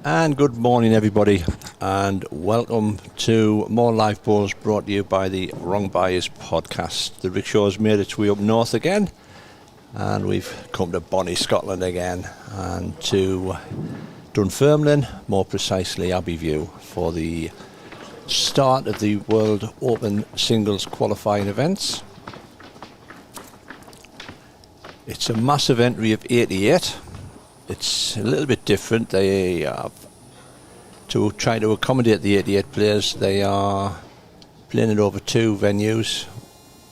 And good morning everybody, and welcome to more live balls brought to you by the Wrong Buyers podcast. The rickshaw's made its way up north again, and we've come to Bonnie, Scotland again, and to Dunfermline, more precisely Abbeyview, for the start of the World Open Singles qualifying events. It's a massive entry of 88. It's a little bit different. They are, to try to accommodate the 88 players, they are playing it over two venues,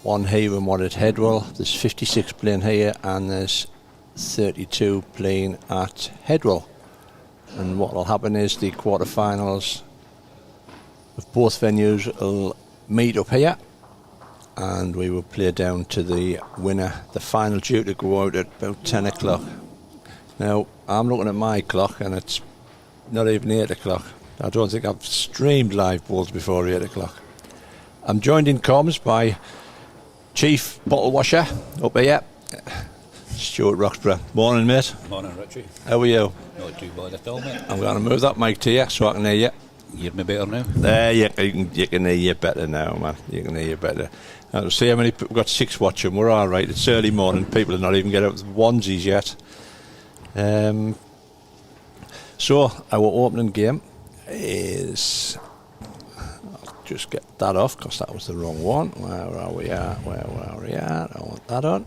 one here and one at Headwell. There's 56 playing here and there's 32 playing at Headwell. And what will happen is the quarterfinals of both venues will meet up here, and we will play down to the winner. The final due to go out at about 10 o'clock. Now, I'm looking at my clock and it's not even 8 o'clock. I don't think I've streamed live balls before 8 o'clock. I'm joined in comms by Chief Bottle Washer up here, Stuart Roxburgh. Morning, mate. Morning, Richie. How are you? Not too bad at all, mate. I'm going to move that mic to you so I can hear you. You hear me better now? There, you can hear you better now, man. You can hear you better. Now, see how many people, we've got 6 watching. We're all right. It's early morning. People are not even getting out with onesies yet. So our opening game is, I'll just get that off because that was the wrong one. Where are we at? Where are we at? I want that on.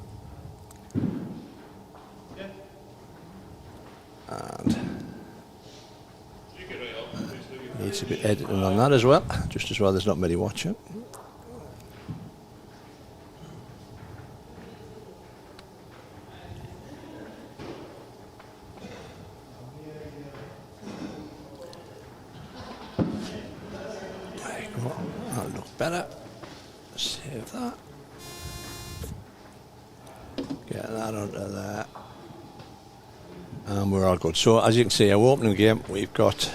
And needs a bit editing on that as well, just as well there's not many watching. That'll look better. Save that. Get that onto there. And we're all good. So as you can see, our opening game, we've got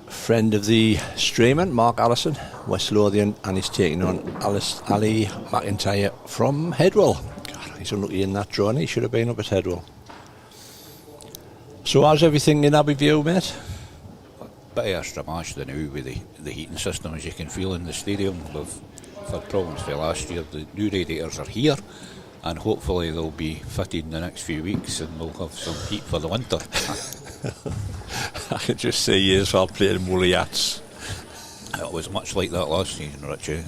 a friend of the streaming, Mark Allison, West Lothian, and he's taking on Ali McIntyre from Headwell. God, he's unlucky in that draw, and he should have been up at Headwell. So how's everything in Abbeyview, mate? Bit of extra mash the now with the heating system, as you can feel in the stadium. We've had problems for last year. The new radiators are here, and hopefully they'll be fitted in the next few weeks, and we'll have some heat for the winter. I can just see you as well playing woolly hats. It was much like that last season, Richie.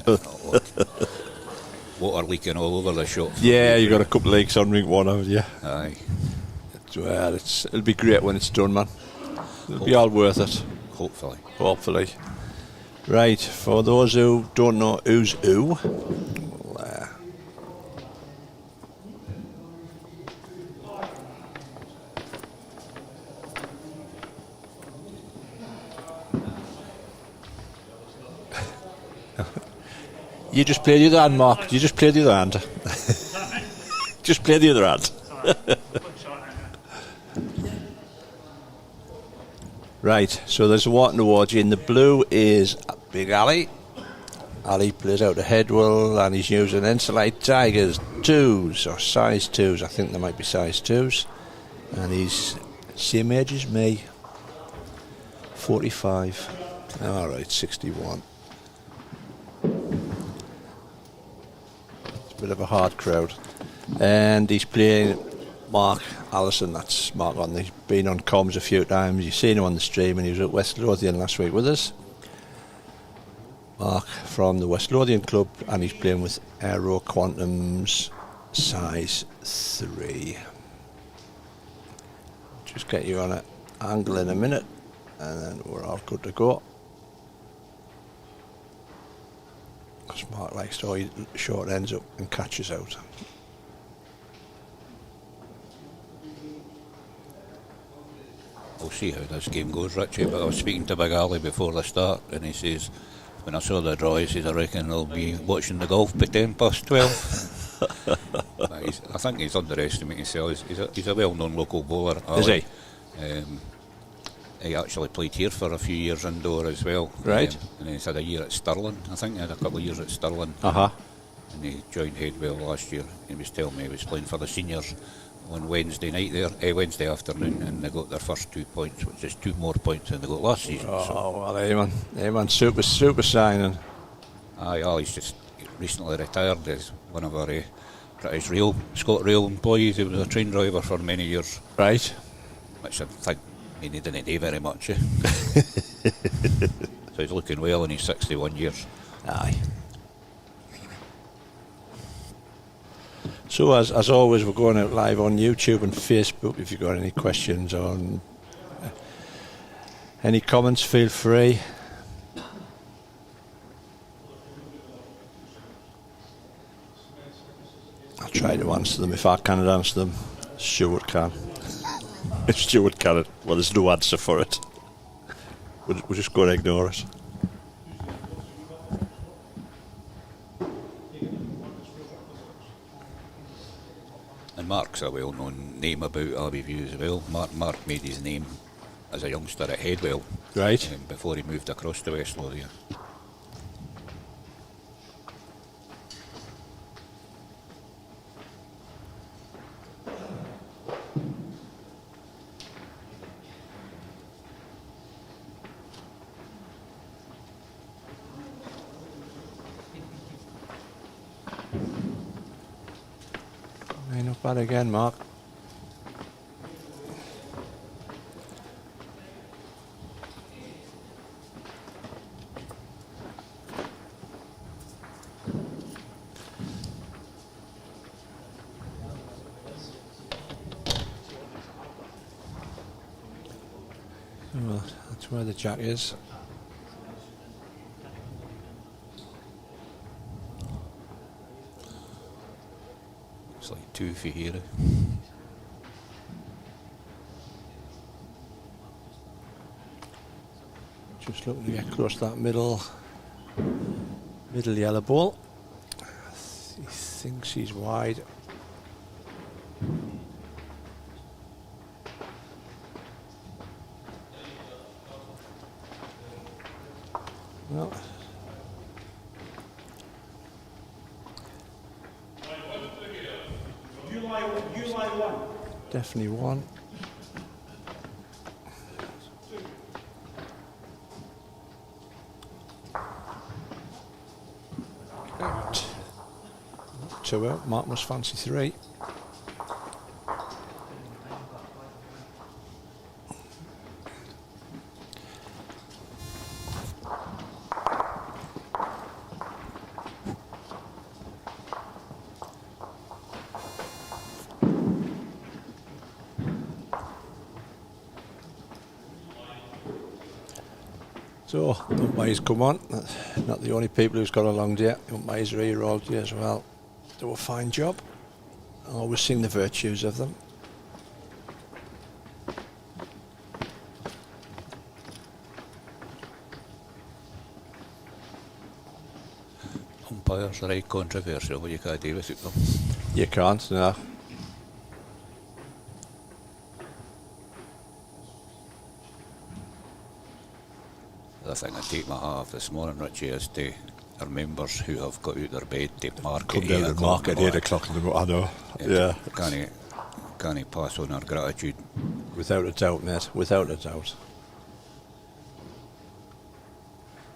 Water leaking all over the shop. Yeah, you got a couple of leaks on ring one, haven't you? Aye. Well, it'll be great when it's done, man. It'll be all worth it. Hopefully. Right, for those who don't know who's who, you just play the other hand, Mark. You just play the other hand. Just play the other hand. Right, so there's a walking towards you. In the blue is Big Ali. Ali plays out of Headwell, and he's using Insulate Tigers 2s, or size 2s. I think they might be size 2s. And he's same age as me, 45. Alright, 61. It's a bit of a hard crowd. And he's playing Mark Allison. That's Mark on. He's been on comms a few times. You've seen him on the stream, and he was at West Lothian last week with us. Mark from the West Lothian club, and he's playing with Aero Quantum's size 3. Just get you on an angle in a minute, and then we're all good to go. Because Mark likes to hold short ends up and catches out. We'll see how this game goes, Richie, but I was speaking to Big Ali before the start, and he says, when I saw the draw, he says, I reckon they'll be watching the golf by 10 past 12. I think he's underestimating himself. He's a well-known local bowler. Is he? He actually played here for a few years indoor as well. Right. And he's had a year at Stirling. I think he had a couple of years at Stirling. and he joined Headwell last year. He was telling me he was playing for the seniors on Wednesday night there, Wednesday afternoon, and they got their first 2 points, which is 2 more points than they got last season. Well, Eamon, super signing. Aye, he's just recently retired as one of our British Rail, Scott Rail employees. He was a train driver for many years. Right. Which I think he didn't do very much. So he's looking well in his 61 years. Aye. So as always, we're going out live on YouTube and Facebook. If you've got any questions or any comments, feel free. I'll try to answer them. If I can't answer them, Stuart can. If Stuart can't, well, there's no answer for it. We're just going to ignore it. And Mark's a well-known name about Abbeyview as well. Mark made his name as a youngster at Headwell, right? Before he moved across to West Lothian. Not bad again, Mark. Well, that's where the jack is. It's like 2 for here. Just looking to get across that middle yellow ball. He thinks he's wide. Well, definitely one. Out. 2 out. Mark must fancy 3. So, umpires come on. Not the only people who's got a long day. Umpires are here all day as well. Do a fine job. I always sing the virtues of them. Umpires are right controversial, but you can't do with it though. You can't, no. The thing I take my hat off this morning, Richie, is to our members who have got out their bed to mark at 8 o'clock. At 8 o'clock in the morning, I know. Yeah. Can't pass on our gratitude. Without a doubt, mate. Without a doubt.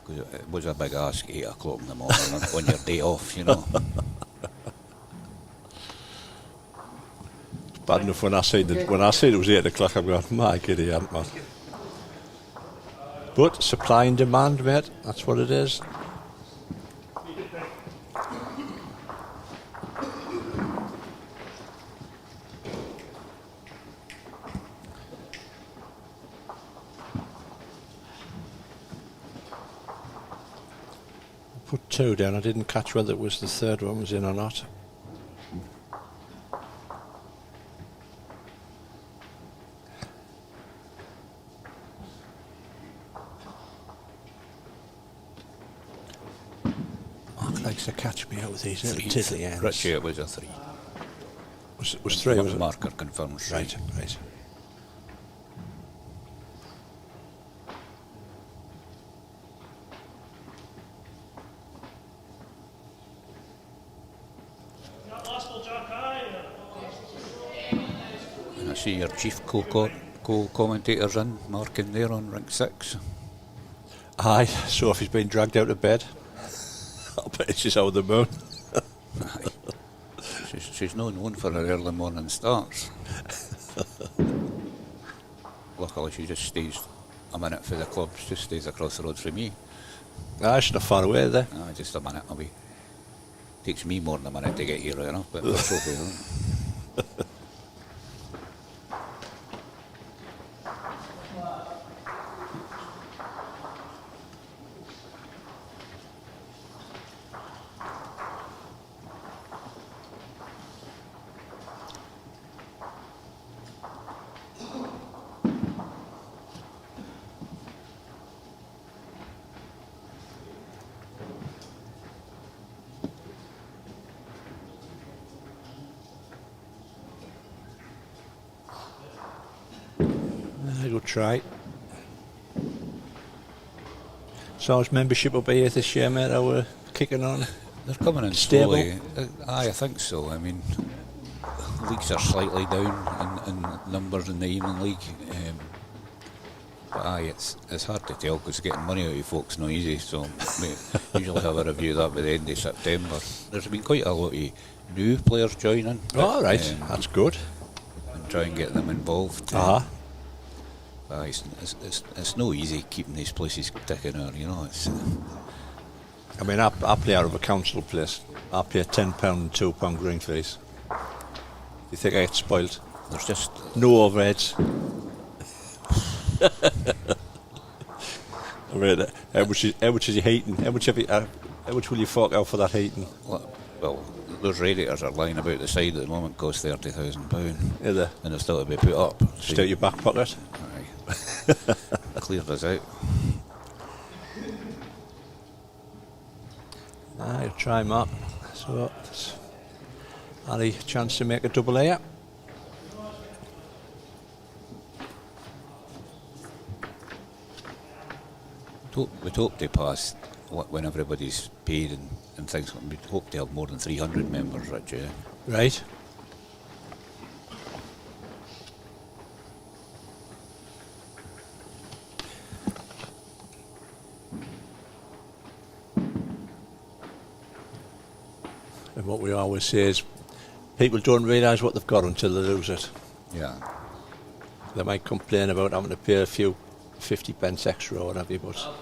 Because it was a big ask, 8 o'clock in the morning on your day off, you know. Bad enough when I said it was 8 o'clock, I'm going, my giddy aunt, man. But supply and demand, mate, that's what it is. Put 2 down. I didn't catch whether it was the third one was in or not. Mark likes to catch me out with these little tiddly ends. Richie, it was a 3. Was 3, was it? Marker confirms 3. Right, right. I see your chief co-commentators in, marking there on ring 6. Aye, Sophie's been dragged out of bed. I bet she's out of the moon. She's not known for her early morning starts. Luckily she just stays a minute for the club, she just stays across the road from me. Ah, she's not far away there. Just a minute away. Takes me more than a minute to get here, you know, but that's okay. Good try. So how's membership up here this year, mate? How we're kicking on? They're coming in stable. Slowly. I think so. I mean, leagues are slightly down in numbers in the evening league. But it's hard to tell because getting money out of folks not easy. So we usually have a review of that by the end of September. There's been quite a lot of new players joining. Oh, right, that's good. And try and get them involved. It's no easy keeping these places ticking out, you know. I mean, I play out of a council place. I pay £10 and £2 green fees. Do you think I get spoiled? There's just no overheads. I mean, how much is your heating? How much will you fork out for that heating? Well, those radiators are lying about the side at the moment, cost £30,000. Is they? And they're still to be put up. Just out your back pocket? Aye. Cleared us out. You'll try Mark. So, Ali, chance to make a double here. We'd hope to pass when everybody's paid and things. We'd hope to have more than 300 members, Rich. Yeah. Right. And what we always say is people don't realise what they've got until they lose it. Yeah. They might complain about having to pay a few 50 pence extra or whatever, but...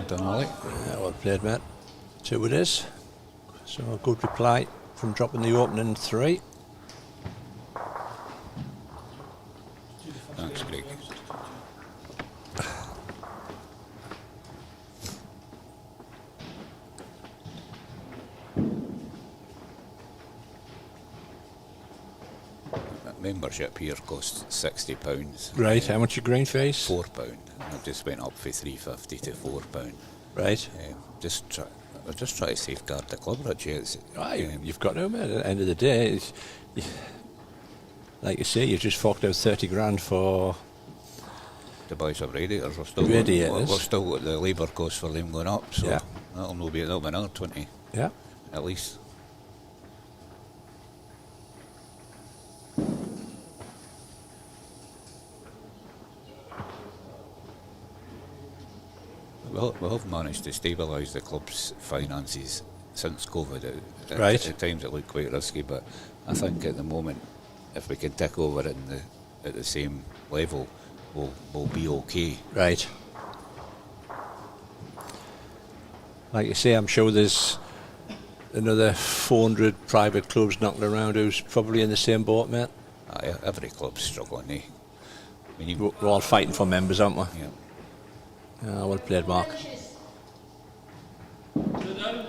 Done, Ollie. Well played, mate. 2 it is. So a good reply from dropping the opening 3. Thanks, Greg. Membership here costs £60. Right, how much your green fees? £4. I've just went up from £3.50 to £4. Right. I just try to safeguard the club, Richie. You've got to, mate. At the end of the day, like you say, you just forked out 30 grand for... to buy some radiators. We've still got the labour costs for them going up, so yeah. that'll be another 20. Yeah. At least. We have managed to stabilise the club's finances since COVID. Right. At times it looked quite risky, but I think at the moment, if we can tick over it at the same level, we'll be okay. Right. Like you say, I'm sure there's another 400 private clubs knocking around who's probably in the same boat, mate. Every club's struggling. We're all fighting for members, aren't we? Yeah. Well played, Mark. Two down.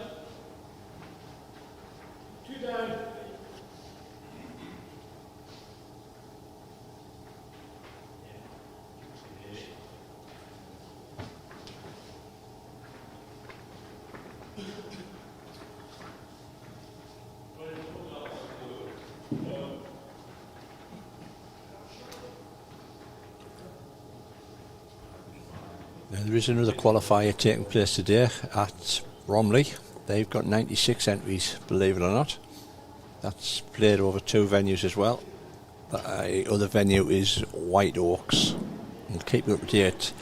Now, there is another qualifier taking place today at Bromley. They've got 96 entries, believe it or not. That's played over 2 venues as well. The other venue is White Oaks. We'll keep you up to date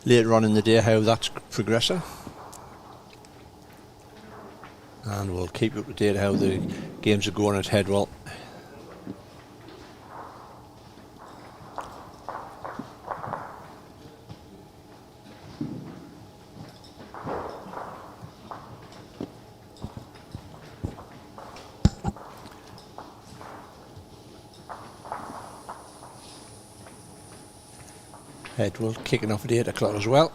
later on in the day how that's progressing. And we'll keep you up to date how the games are going at Headwell. Headwell kicking off at 8 o'clock as well.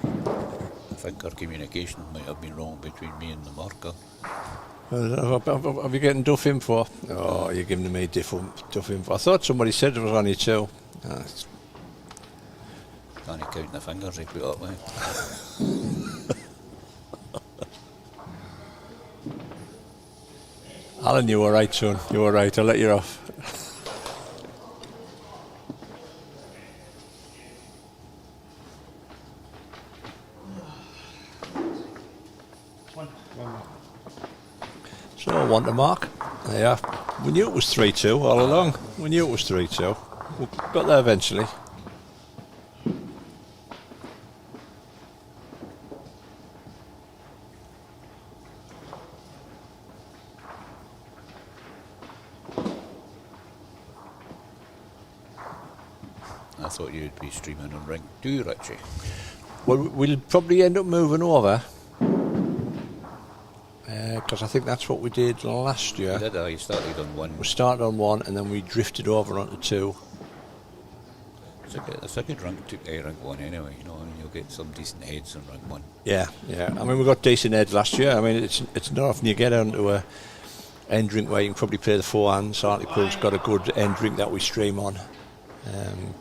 I think our communication might have been wrong between me and the marker. Have you getting duff info? Oh, you're giving me duff info. I thought somebody said it was only 2. Can't count the fingers they put up with. Alan, you were right, son. You were right. I'll let you off. So, 1 to mark. Yeah. We knew it was 3-2 all along. We knew it was 3-2. We got there eventually. I thought you'd be streaming on Ring 2, Richie. Well, we'll probably end up moving over. Because I think that's what we did last year. Did I? You started on 1. We started on 1 and then we drifted over onto 2. It's a good rank 1 anyway, you know, and you'll get some decent heads on rank 1. Yeah. I mean, we got decent heads last year. I mean, it's not often you get onto a end drink where you can probably play the forehands. Hartlepool's got a good end drink that we stream on.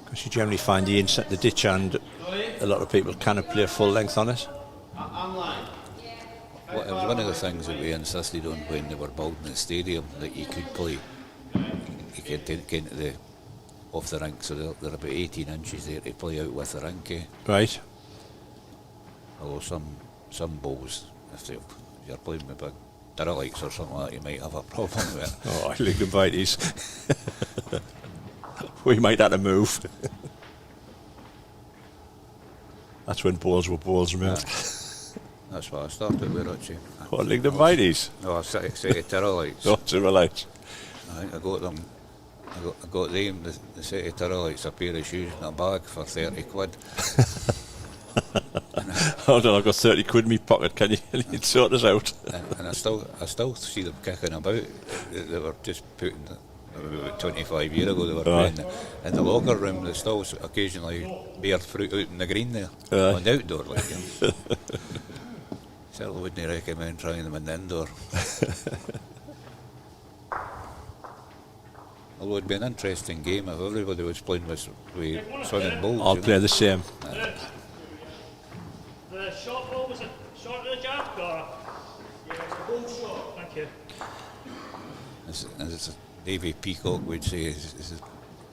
Because you generally find the ditch hand, a lot of people cannot play full length on it. Well, it was one of the things that we insisted on when they were building the stadium, that you could play, you could get into the off the rink, so they're about 18 inches there to play out with the rink. Right. Although some bowls, if you're playing with big derelicts or something like that, you might have a problem with it. Oh, I like the bites. We might have to move. That's when balls were balls, mate. That's what I started with, Richie. What, like the Mighties? No, I set it Terralites. Oh, Terralites. I got them. I got them, the set of Terralites, a pair of shoes and a bag for 30 quid. Hold on, I've got 30 quid in my pocket. Can you sort us out? And I still see them kicking about. They were just putting. About 25 years ago they were playing in the locker room. They still occasionally bear fruit out in the green there on the outdoor, like, you know. Certainly wouldn't recommend trying them in the indoor. Although it'd be an interesting game if everybody was playing with swinging balls. I'll play the same. The short ball, was it short of the jack or? Yeah, it's a ball short. Thank you. As Davy Peacock would say, is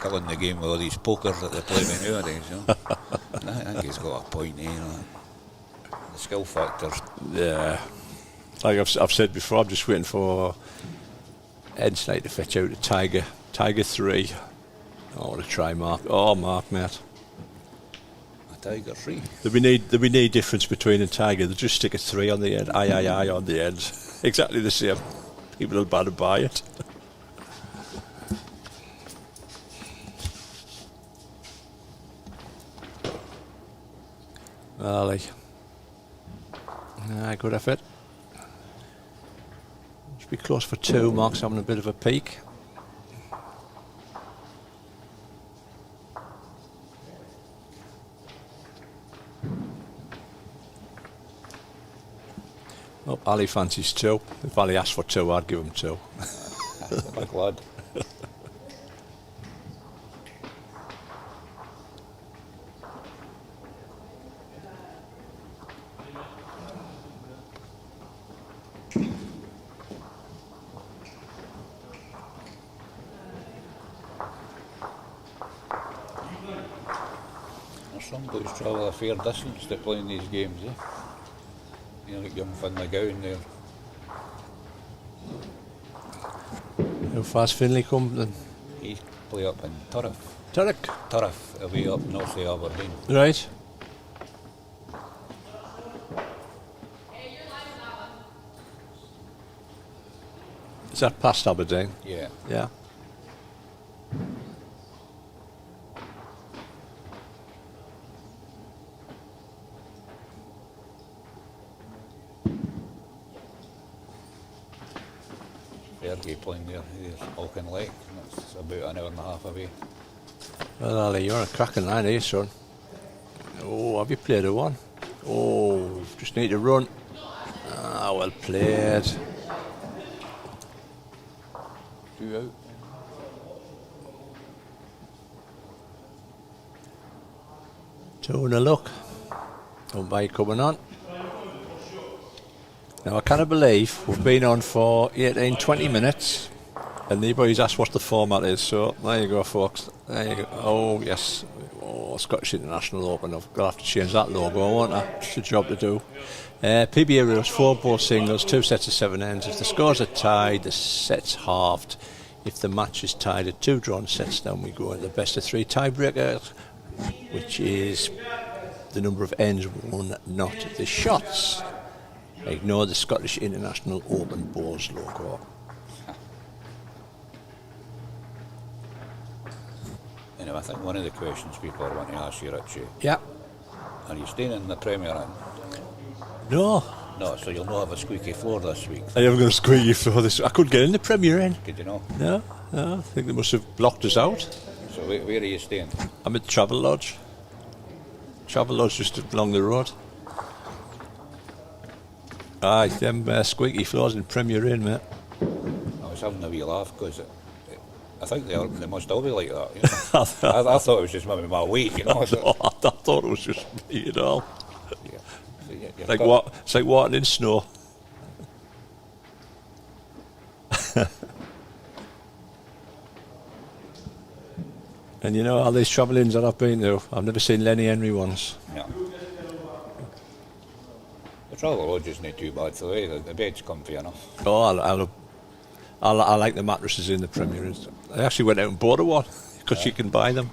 killing the game with all these pokers that they play with nowadays, you know. And I think he's got a point, you know. The skill factors. Yeah. Like I've said before, I'm just waiting for Ed's night to fetch out a Tiger 3. I want to try Mark. Oh, Mark, mate. A Tiger 3? There'll be no difference between a Tiger. They'll just stick a 3 on the end. I on the end. Exactly the same. People will better buy it. Ali. Good effort. Should be close for 2. Mark's having a bit of a peak. Oh, Ali fancies 2. If Ali asked for 2, I'd give him 2. Big lad. Some boys travel a fair distance to play in these games, eh? You know, like young Finn McGowan there. How far's Finlay come then? He play up in Turriff. Turrick. Away up north of Aberdeen. Right. Is that past Aberdeen? Yeah. Yeah. Fergie playing there. He's Auchin Lake. That's about an hour and a half away. Well, Ali, you're on a cracking line here, son. Oh, have you played a one? Oh, just need to run. Ah, well played. 2 out. Two and a look. Umpire coming on. Now, I cannot believe we've been on for 18, 20 minutes and nobody's asked what the format is. So, there you go, folks. There you go. Oh, yes. Oh, Scottish International Open. I've got to have to change that logo, won't I? It's a job to do. PBA rules, 4 ball singles, 2 sets of 7 ends. If the scores are tied, the set's halved. If the match is tied at 2 drawn sets, then we go into the best of 3 tiebreakers, which is the number of ends won, not the shots. Ignore the Scottish International Open balls logo. Anyway, I think one of the questions people are wanting to ask you, Richie, Yeah. are you staying in the Premier Inn? No. No, so you'll not have a squeaky floor this week. I haven't got a squeaky floor this. I couldn't get in the Premier Inn. Did you know? No. I think they must have blocked us out. So where are you staying? I'm at Travel Lodge. Travel Lodge just along the road. Aye, them squeaky floors in Premier Inn, mate. I was having a wee laugh because I think they must all be like that. You know? I thought it was just maybe my weight, you know. So, I thought it was just me at all. yeah. So you're Like what? It's like walking in snow. And you know all these travel inns that I've been to, I've never seen Lenny Henry once. Yeah. The Travel Lodge isn't too bad, so the bed's comfy enough. Oh, I like the mattresses in the Premier Inn. I actually went out and bought a one because you can buy them.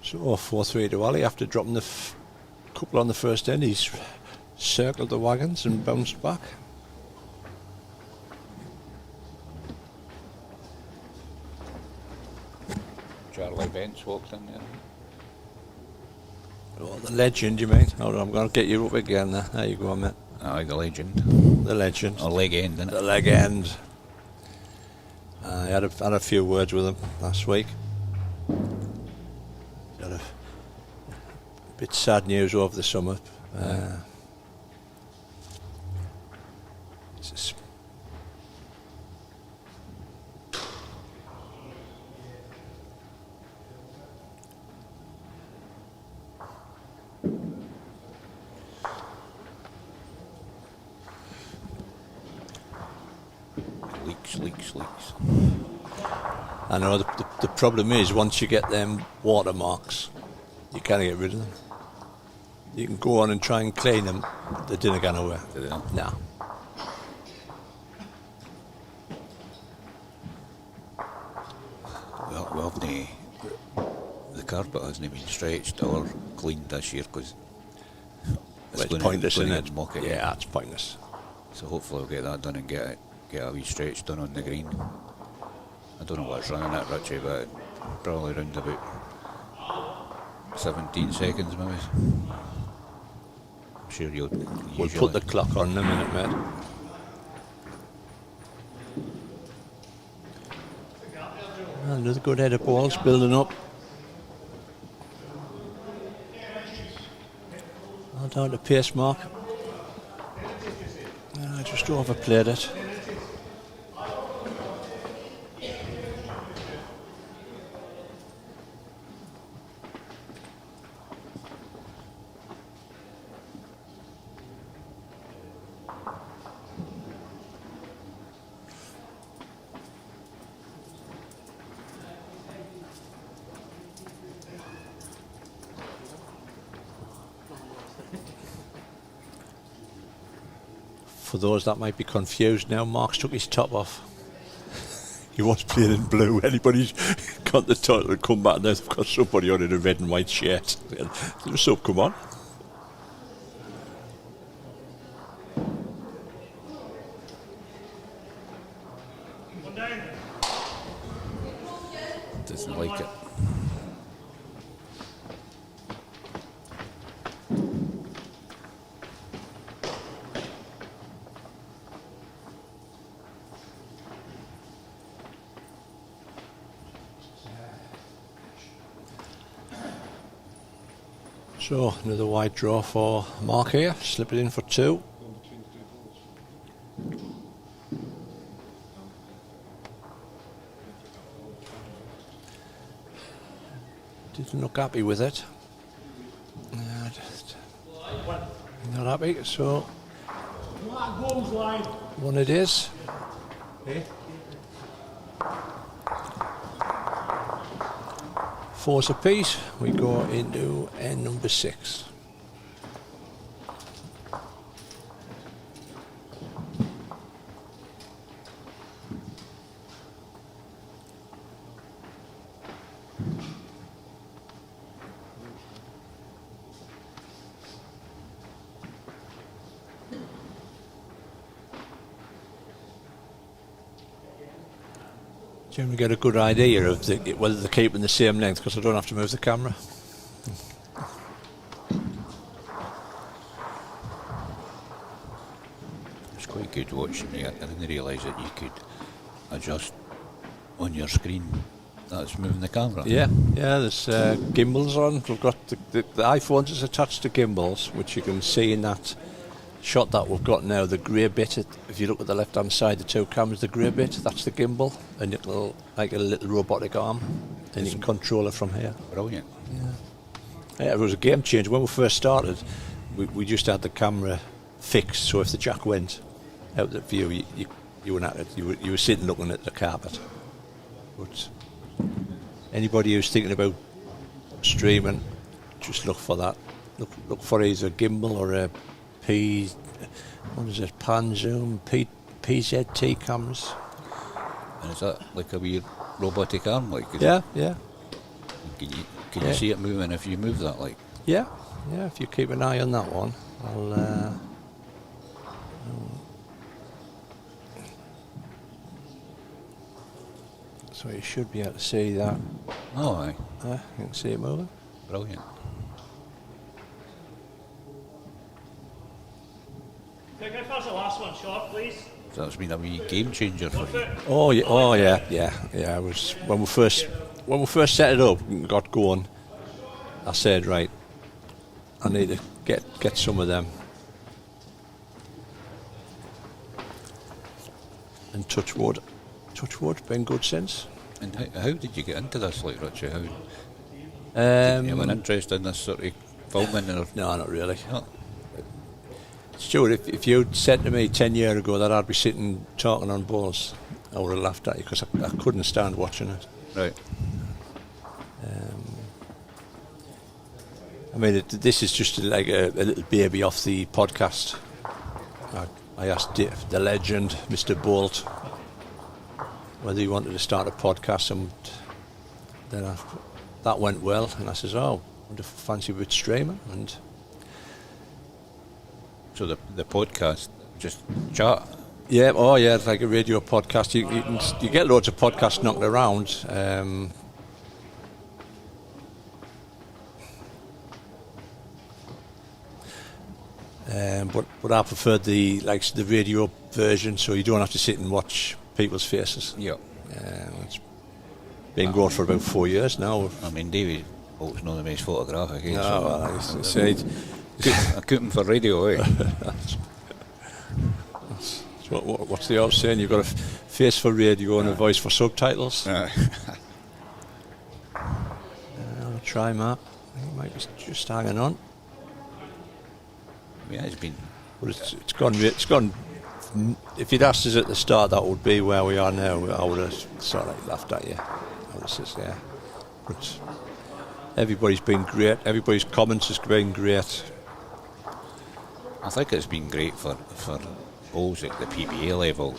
So 4-3 to Ali after dropping the couple on the first end. He's circled the wagons and bounced back. Charlie Bent's walked in there. Oh, the legend, you mean? Hold on, I'm going to get you up again there. There you go, mate. Aye, the legend. The legend. Or leg end, innit? The leg end. I had a few words with him last week. Got a bit sad news over the summer. It's just Leaks. I know the problem is once you get them watermarks, you can't get rid of them. You can go on and try and clean them, they didn't go nowhere. Did they not? No. Well, the carpet hasn't been stretched or cleaned this year because It's pointless, isn't it? Muck again. Yeah, it's pointless. So hopefully we'll get that done and get a wee stretch done on the green. I don't know what's running at, Richie, but probably around about 17 seconds maybe. I'm sure you'll We'll put the clock on in a minute, mate. Another good head of balls building up. Well down to pace mark. I just overplayed it. for those that might be confused now, Mark's took his top off. He was playing in blue. Anybody's got the title and come back, and they've got somebody on in a red and white shirt. So come on. One down. Doesn't like it. So another wide draw for Mark here. Slip it in for 2. Didn't look happy with it. Not happy, so one it is. Fours apiece. We go into end number 6. Generally get a good idea of whether they're keeping the same length, because I don't have to move the camera. It's quite good watching you. I didn't realise that you could adjust on your screen. That's moving the camera. Yeah, there's gimbals on. We've got the iPhones is attached to gimbals, which you can see in that shot that we've got now. The grey bit, if you look at the left hand side, the 2 cameras, the grey bit, that's the gimbal, and it'll like a little robotic arm, and you can control it from here. Brilliant. Yeah, it was a game changer. When we first started, we just had the camera fixed, so if the jack went out the view, you were at it. You were sitting looking at the carpet. But anybody who's thinking about streaming, just look for that. Look for either a gimbal or a pan zoom, PZT cameras. And is that like a wee robotic arm? Like, Yeah. Can you see it moving if you move that? Like, Yeah. If you keep an eye on that one, so you should be able to see that. oh, aye, You can see it moving. brilliant. Can I pass the last one short, please? So that's been a wee game changer for you. Oh yeah. It was when we first set it up and got going. I said, right, I need to get some of them. And touch wood, been good since. And how did you get into this, like, Richie? How you have an interest in this sort of filming? Or No, not really. no? Stuart, if you'd said to me 10 years ago that I'd be sitting talking on balls, I would have laughed at you, because I couldn't stand watching it. Right. I mean, this is just like a little baby off the podcast. I asked the legend, Mr. Bolt, whether he wanted to start a podcast, and then that went well, and I says, "Oh, I wonder if I fancy a bit streaming." And So the podcast, just chat. yeah, it's like a radio podcast. You get loads of podcasts knocking around. But I preferred the radio version, so you don't have to sit and watch people's faces. Yeah. It's been going for about 4 years now. I mean, David Bolt's not the most photographic. Eh? I said, I couldn't for radio, eh? what's the old saying? You've got a face for radio and a voice for subtitles. I'll try Matt. I think he might be just hanging on. Yeah, it's been. But it's gone. If you'd asked us at the start, that would be where we are now. I would have sort of laughed at you. I would have said, yeah. But everybody's been great. Everybody's comments has been great. I think it's been great for bowls at the PBA level.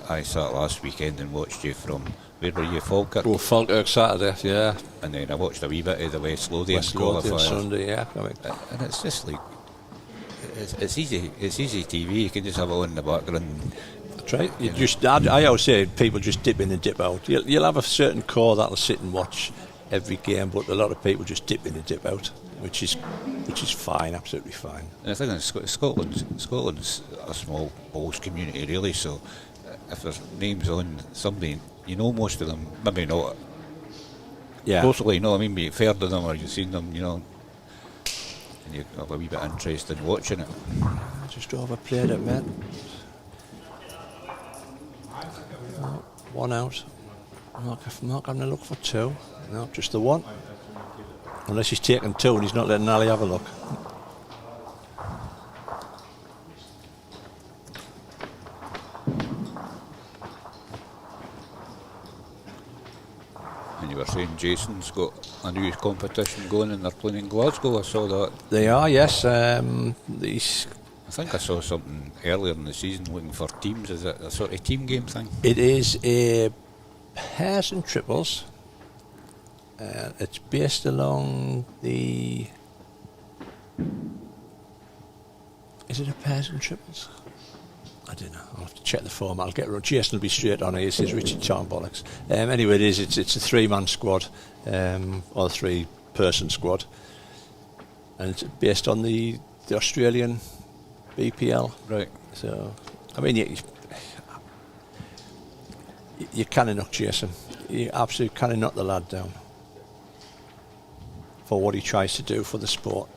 I sat last weekend and watched you from, where were you, Falkirk? Oh, Falkirk Saturday, yeah. And then I watched a wee bit of the West Lothian Lothian qualifier. Sunday, yeah. And it's just like, it's easy TV. You can just have it on in the background. That's right. I always say people just dip in and dip out. You'll have a certain core that'll sit and watch every game, but a lot of people just dip in and dip out, which is fine, absolutely fine. And I think Scotland's a small bowls community, really. So if there's names on somebody, most of them, maybe not. Yeah. Closely, I mean, you've heard of them or you've seen them, and you have a wee bit of interest in watching it. Just overplayed it, mate. One out. I'm not going to look for two. No, just the one. Unless he's taking two and he's not letting Ali have a look. And you were saying Jason's got a new competition going and they're playing in Glasgow. I saw that. They are, yes. I think I saw something earlier in the season looking for teams. Is it a sort of team game thing? It is a pairs and triples. It's based along the... Is it a pairs and triples? I don't know. I'll have to check the form. I'll get it. Jason will be straight on it. He says Richard Tom bollocks. Anyway, it is. It's a 3-man squad, or a 3-person squad, and it's based on the Australian BPL. Right. So, I mean, you can't knock Jason. You absolutely can't knock the lad down for what he tries to do for the sport.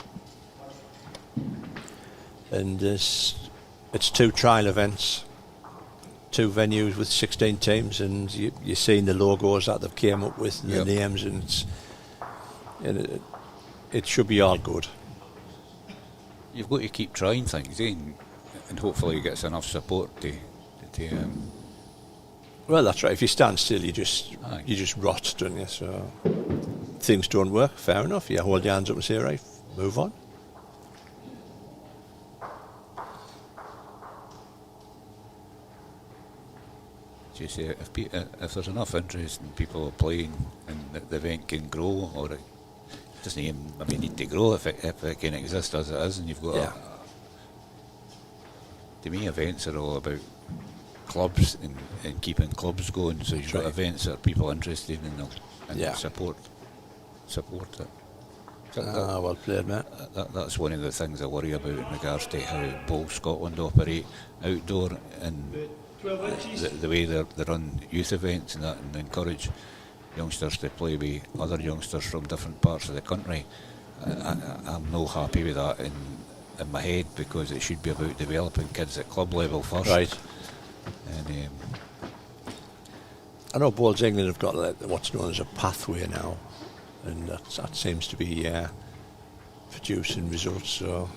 And it's 2 trial events, 2 venues with 16 teams, and you're seeing the logos that they've came up with, and the names, and it should be all good. You've got to keep trying things, and hopefully it gets enough support to Well, that's right. If you stand still, you just rot, don't you? So things don't work. Fair enough. You hold your hands up and say, right, move on. You say if there's enough interest in people playing, and the event can grow, or it doesn't even need to grow if it can exist as it is, and you've got to me, events are all about clubs and keeping clubs going. So you've got events that are people interested in them and support it. Well played, mate. That's one of the things I worry about in regards to how Bowl Scotland operate outdoor, and the way they run youth events and that, and encourage youngsters to play with other youngsters from different parts of the country. I'm no happy with that in my head, because it should be about developing kids at club level first. Right. And I know Bowls England have got what's known as a pathway now, and that seems to be producing results. So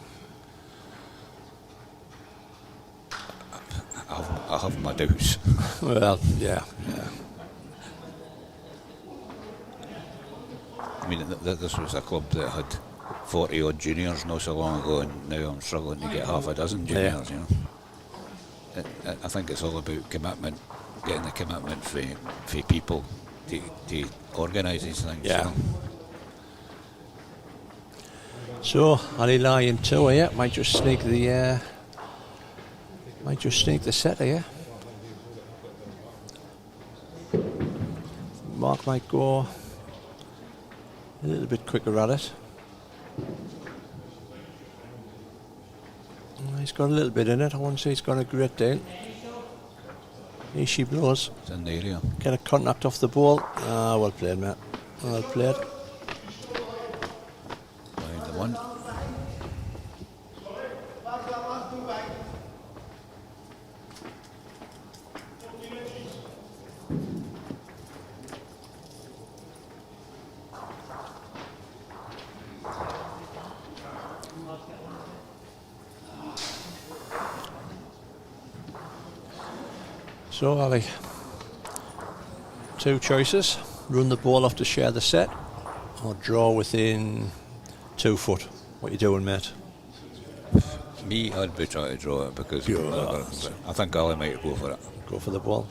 I have my doubts. Well, yeah. I mean, this was a club that had 40 odd juniors not so long ago, and now I'm struggling to get half a dozen juniors. I think it's all about commitment, getting the commitment for people to organise these things. Yeah. So Ali Lyon 2 here might just sneak the set here. Mark might go a little bit quicker at it. He's got a little bit in it. I won't say he's got a great deal. Here she blows. It's in the area. Get a contact off the ball. Well played, mate. Well played. Behind the one. So Ali, 2 choices: run the ball off to share the set, or draw within 2 foot. What you doing, mate? Me, I'd be trying to draw it because Pure. I think Ali might go for it. Go for the ball.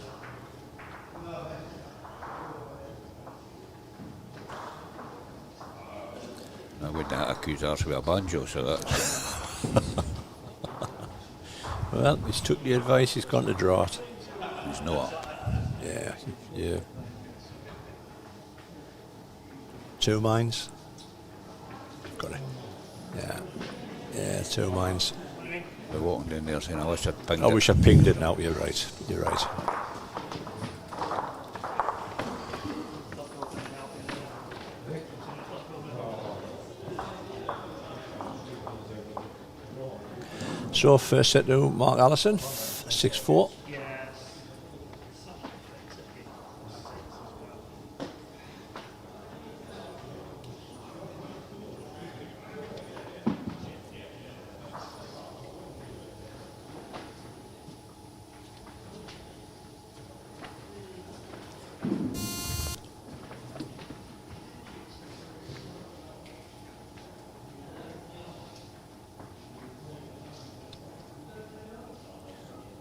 I wouldn't accuse ours with a banjo, so that's... Well, he's took the advice, he's gone to draw it. He's not. Yeah. 2 mines. Got it. Yeah, 2 mines. They're walking down there saying, I wish I'd pinged I it. wish I pinged it now. You're right. So first set to Mark Allison, 6-4.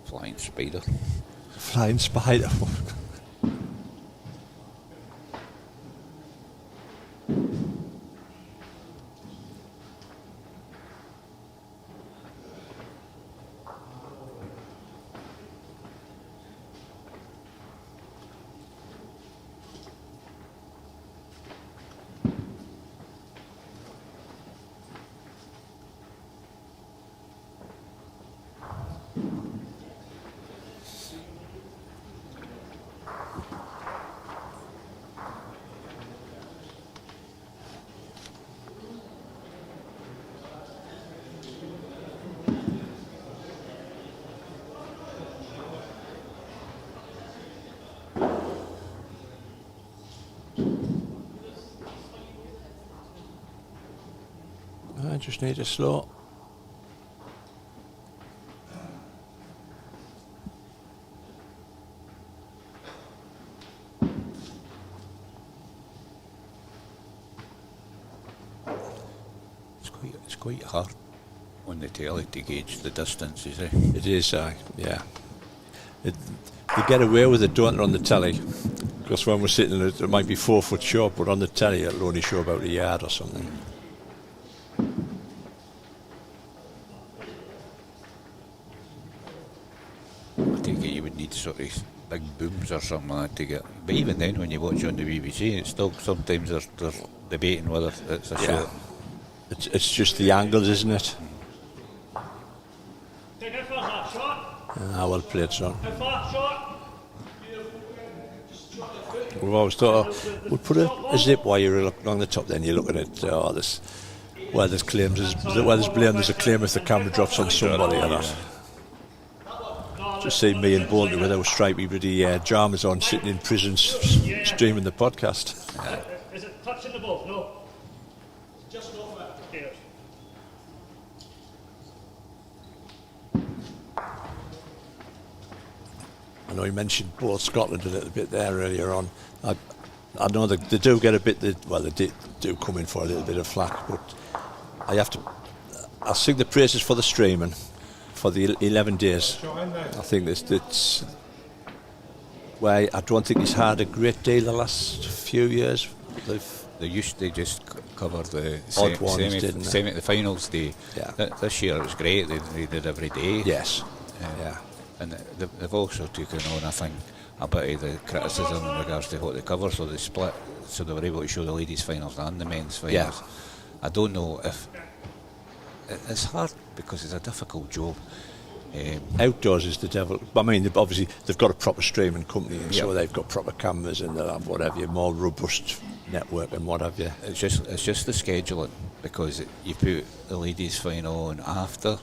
Flying spider. Flying spider. I just need to slow. It's quite hard on the telly to gauge the distances, eh? It is, yeah. They get away with it, don't they, on the telly? Because when we're sitting, it might be 4 foot short, but on the telly it'll only show about a yard or something. I take it you would need sort of big booms or something like that to get. But even then, when you watch on the BBC, it's still sometimes they're debating whether it's a shot. It's just the angles, isn't it? Take it for that shot. Well played, son. How far shot? We've always thought we'll put a zip wire along the top. Then you're looking at this where there's claims, where there's blame. There's a claim if the camera drops on somebody or not. Just see me and Bolton with our stripy bloody jammers on, sitting in prison, streaming the podcast. Is it touching the ball? No. Just off it. Here. I know you mentioned both Scotland a little bit there earlier on. I know they do get a bit. They do come in for a little bit of flack, but I'll sing the praises for the streaming for the 11 days. I think it's where I don't think he's had a great deal the last few years. They used to just cover the odd ones, didn't they? the finals day. Yeah. This year it was great. They did every day. Yes. Yeah. And they've also taken on, I think, a bit of the criticism in regards to what they cover, so they split, so they were able to show the ladies' finals and the men's finals. Yeah. I don't know if it's hard because it's a difficult job. Outdoors is the devil. I mean, obviously they've got a proper streaming company, and so they've got proper cameras and they'll have whatever, more robust network and what have you. It's just the scheduling, because you put the ladies' final on after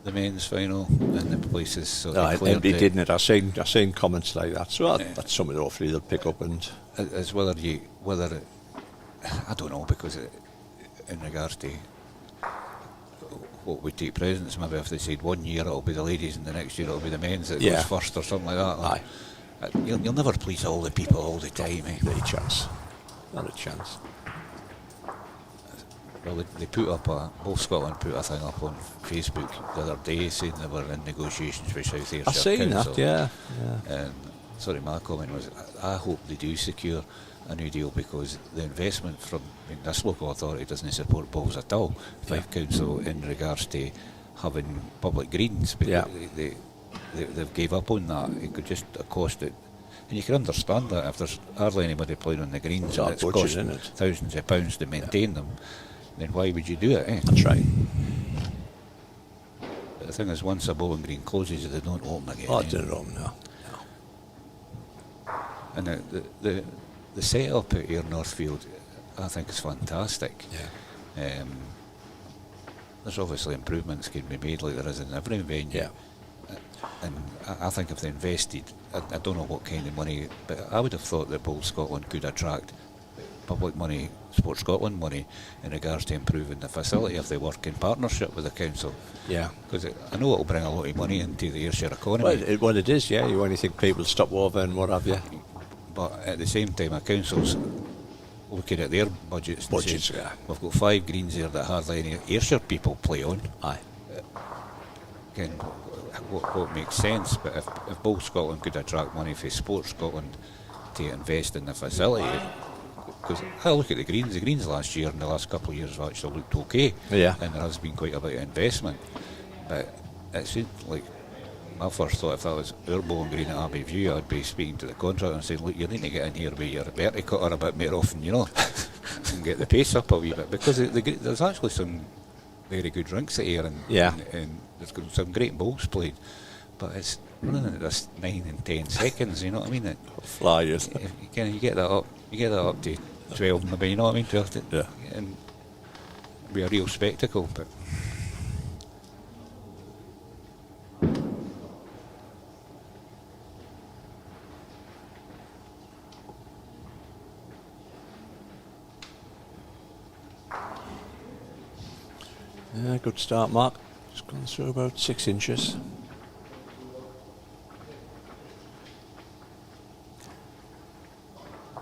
the men's final, and the places sort of cleared it didn't it? I've seen comments like that, so that's something hopefully they'll pick up. And as I don't know, because in regards to what would take precedence, maybe if they said 1 year it'll be the ladies and the next year it'll be the men's that goes first or something like that. Aye. You'll never please all the people all the time, eh? Not a chance. Well, they put up both Scotland put a thing up on Facebook the other day saying they were in negotiations with South Ayrshire I've seen Council. that, yeah. And sorry, my comment was, I hope they do secure a new deal, because the investment from this local authority doesn't support balls at all. Fife Council in regards to having public greens, because they've gave up on that. It could just cost it. And you can understand that if there's hardly anybody playing on the greens and it's costing thousands of pounds to maintain them, then why would you do it? That's right. But the thing is, once a bowling green closes, they don't open again. Oh, it didn't open, no. And the setup out here, Northfield, I think is fantastic. Yeah. There's obviously improvements can be made, like there is in every venue. Yeah. And I think if they invested, I don't know what kind of money, but I would have thought that Bowl Scotland could attract public money, Sport Scotland money, in regards to improving the facility if they work in partnership with the council. Yeah. Because I know it'll bring a lot of money into the Ayrshire economy. Well, it is, yeah. You only think people stop over and what have you. But at the same time, a council's looking at their budgets and saying, we've got 5 greens here that hardly any Ayrshire people play on. Aye. Again, what makes sense, but if Bowl Scotland could attract money for Sport Scotland to invest in the facility, because I look at the greens last year and the last couple of years have actually looked okay, yeah, and there has been quite a bit of investment, but it seemed like my first thought, if that was our bowling green at Abbeyview, I'd be speaking to the contractor and saying, look, you need to get in here with your Bertie cutter a bit more often, you know, and get the pace up a wee bit, because there's actually some very good rinks at here, and there's some great bowls played, but it's running at this 9 and 10 seconds, you know what I mean? Fly, isn't it? You get that up to 12 maybe, you know what I mean? 12 to, yeah. And be a real spectacle, but yeah, good start, Mark. Just gone through about 6 inches.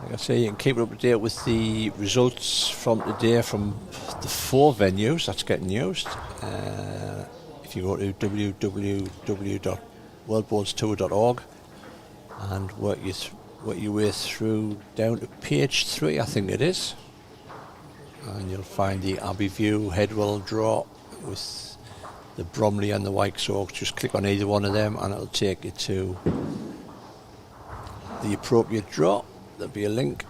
Like I say, you can keep up to date with the results from today from the 4 venues that's getting used. If you go to www.worldbowlstour.org and work your way through down to page 3, I think it is, and you'll find the Abbeyview Headwell draw with the Bromley and the Wykes Oaks. Just click on either one of them and it'll take you to the appropriate draw. There'll be a link.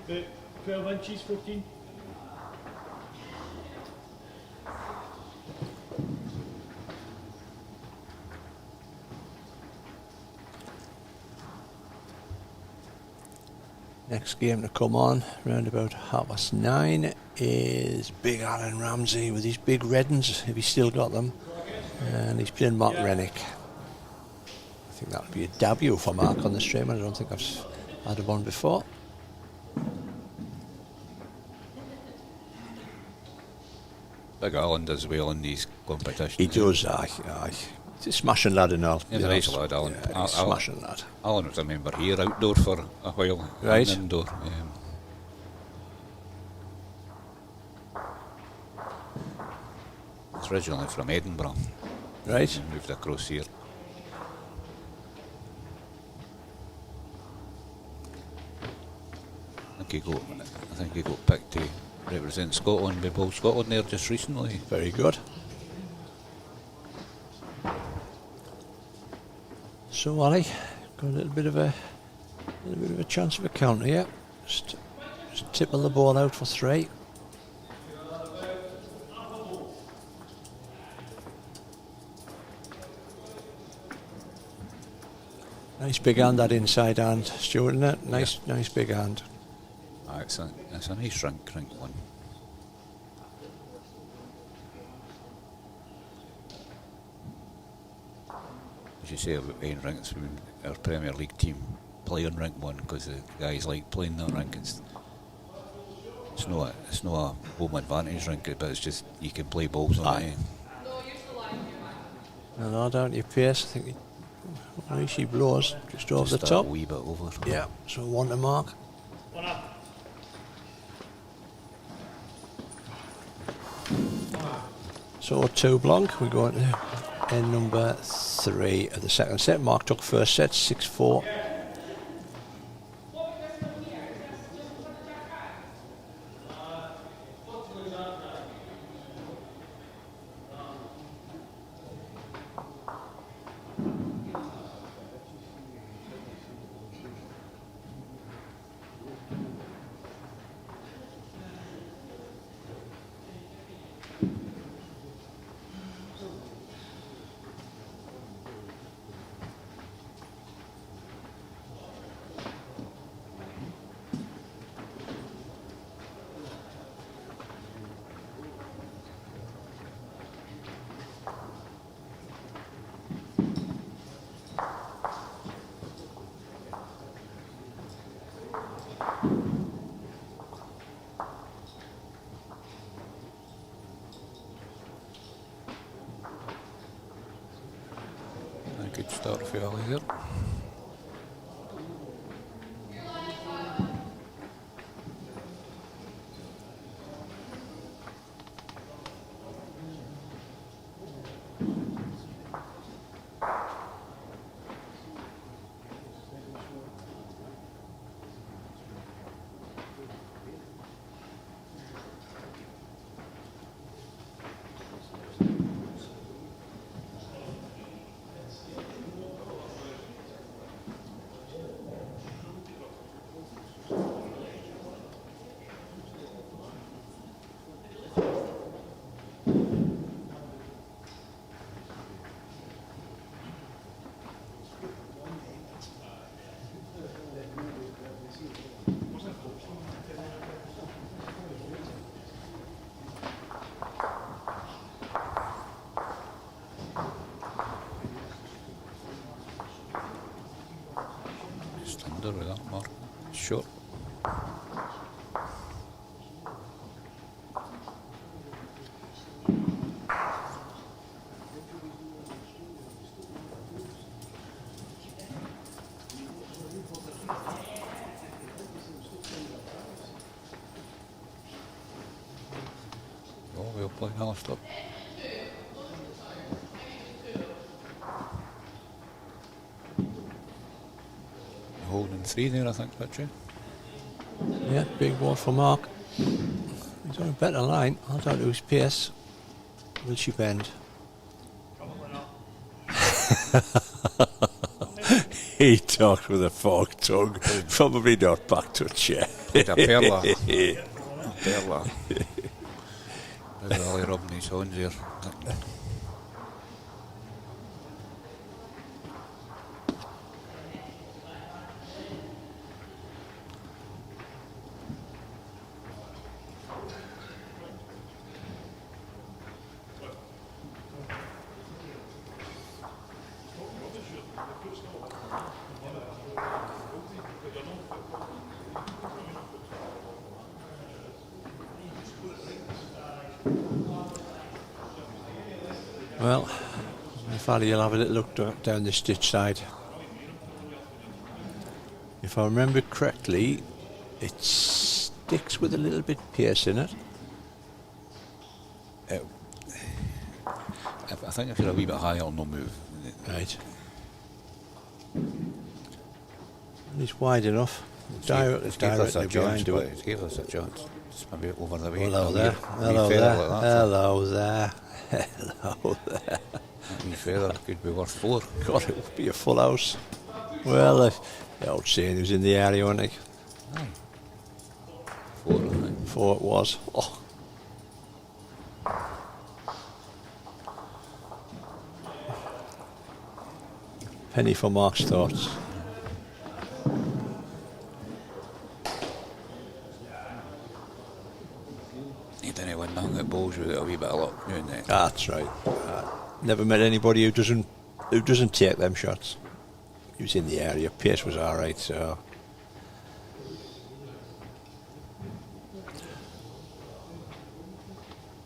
About 12 inches, 14. Next game to come on, around about 9:30, is Big Alan Ramsey with his big red uns, if he's still got them. And he's playing Mark Rennick. I think that'll be a debut for Mark on the stream. I don't think I've had one before. Big Alan does well in these competitions. He does, aye. He's a smashing lad and all. He's a nice lad, Alan. Yeah, smashing lad. Alan was a member here outdoor for a while. Right. And indoor. He's originally from Edinburgh. Right. And moved across here. I think he got picked to represent Scotland by Bowl Scotland there just recently. Very good. So Ali, got a little bit of a chance of a counter here. Just tipping the ball out for 3. Nice big hand, that inside hand, Stuart, isn't it? Nice big hand. It's a nice rink one. as you say about playing rinks, our Premier League team play on rink one because the guys like playing that rink. It's not a home advantage rink, but it's just you can play balls on it. No, down to your pace. I think she blows just over the top. A wee bit over. Yeah, so 1 to mark. 1 up. So 2 blank. We're going to end number 3 of the second set. Mark took first set, 6-4. Good start for Ali there. Under with that mark. Short. Oh, we'll play Alistair. Holding 3 there, I think, Richie. Yeah, big ball for Mark. He's on a better line. I don't know his pace. Will she bend? Probably not. He talks with a forked tongue. Probably not back touch yet. Like a perla. Perla. There's Ali rubbing his hands here. Well, if Ali, you'll have a little look down the stitch side. If I remember correctly, it sticks with a little bit pierce in it. I think if you're a wee bit high, it'll not move. Right. It's wide enough. It gave us a chance. Directly It gave us a chance. It's maybe over the way. Hello there. Hello there. Hello there. Hello there. That wee feather could be worth 4. God, it would be a full house. Well, the old saying was in the area, wasn't he? Aye. 4, I think. 4 it was. Oh. Penny for Mark's thoughts. You didn't win that balls with a wee bit of luck doing that. That's right. Never met anybody who doesn't who doesn't take them shots. He was in the area. Pace was all right, so.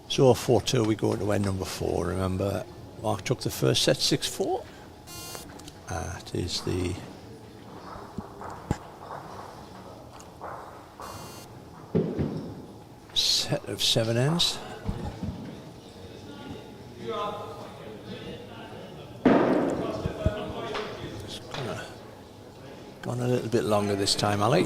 So 4-2, we go into end number 4. Remember, Mark took the first set 6-4. That is the set of 7 ends. Gone a little bit longer this time, Ali.